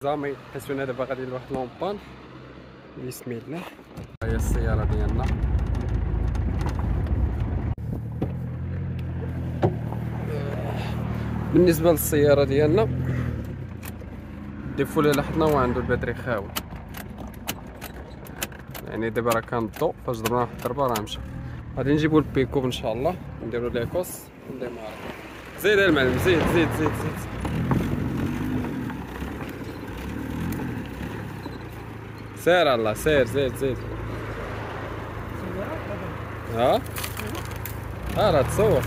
زامي حسنا دابا غادي لواحد لومبان. بسم الله، هي السيارة ديالنا. بالنسبة للسيارة ديالنا الديفو اللي لاحظنا هو عنده الباتري خاوي، يعني دابا راه كان الضو فاش ضربنا واحد الضربة راه مشى. غادي نجيبو البيكوب ان شاء الله نديرو ليكوس ونديمارو. زيد المعلم، زيد زيد زيد زيد. سير الله سير، زيد زيد. ها راه تصور.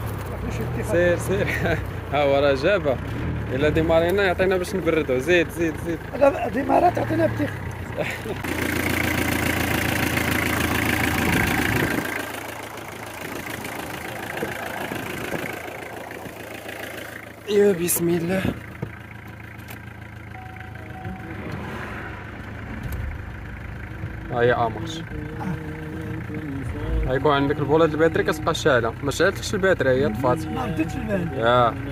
سير سير. ها هو راه جابه. الا ديمارينا يعطينا باش نبردو. زيد زيد زيد. لا ديمارات تعطينا بتيخ. يا بسم الله. هاهي اماش. غيكون عندك البولة د الباتري كتبقى شاعلة، ما شعلتكش الباتري هي طفات. ما بديتش البال.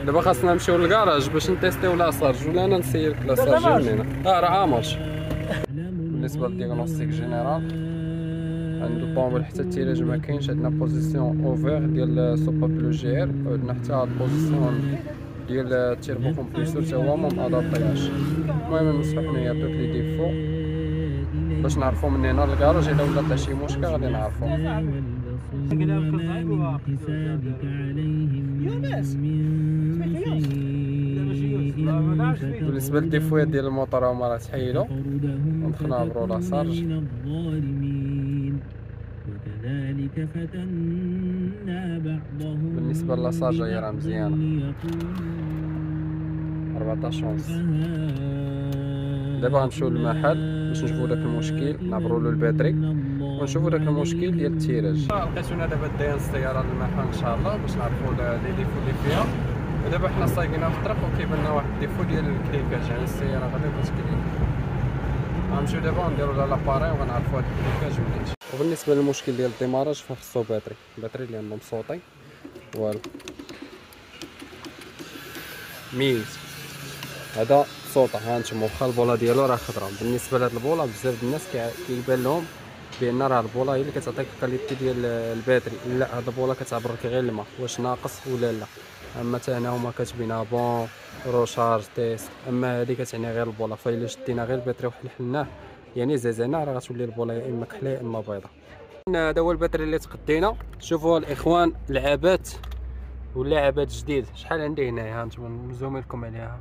دابا خاصنا نمشيو للكراج باش نتيستيو لاصارج، ولا انا نسير لاصارج منين. راه اماش. بالنسبة للدياغنوستيك جينيرال عند الطوموبيل حتى التيراج ما كاينش. عندنا بوزيسيون اوفير ديال سوبا بلو جي ار، وعندنا حتى البوزيسيون ديال التيربو كومبريسور تا هو ما مادابطياش. المهم نصحو حنايا دوك لي ديفو باش نعرفو من هنا للكراج. الا ولا طلع شي مشكل غادي نعرفو. بالنسبه للديفوات ديال الموطور هما راه تحيلو ودخلنا برو لاصارج. بالنسبه للاصارج هي راه مزيانه 14 اونص. دابا غنمشيو للمحل باش نشوفو داك المشكل، نعبرو له الباتري ونشوفو داك المشكل ديال التيراج. لقيتونا دابا داين السياره للمحل ان شاء الله باش نعرفو لي ديفو اللي فيها. ودابا حنا صايقينها في الطريق وكيبان لنا واحد الديفو ديال الكليكاج، يعني السياره غادي كتكليك. غنمشيو دابا ونديرو لها لاباري وغنعرفو هاد الكليكاج منين. وبالنسبه للمشكل ديال الديماراج فخصو باتري اللي عنده مصوطي والو ميت. هذا صوته هانتوما واخا البوله ديالو راه خضراء. بالنسبه لهاد البوله بزاف الناس كيبان لهم بان راه البوله هي اللي كتعطيك الكاليتي ديال الباتري. لا، هاد البوله كتعبر لك غير الماء واش ناقص ولا لا. اما حتى هنا هما كاتبينها بون روشارج تيست، اما هادي كتعني غير البوله. فالا شدينا غير الباتري وحلحلناه يعني زازنا راه غتولي البوله يا اما كحله يا اما بيضاء. هذا هو الباتري اللي تقدينا. شوفوا الاخوان، لعابات واللعابات جديد. شحال عندي هنايا هانتوما نزوم لكم عليها.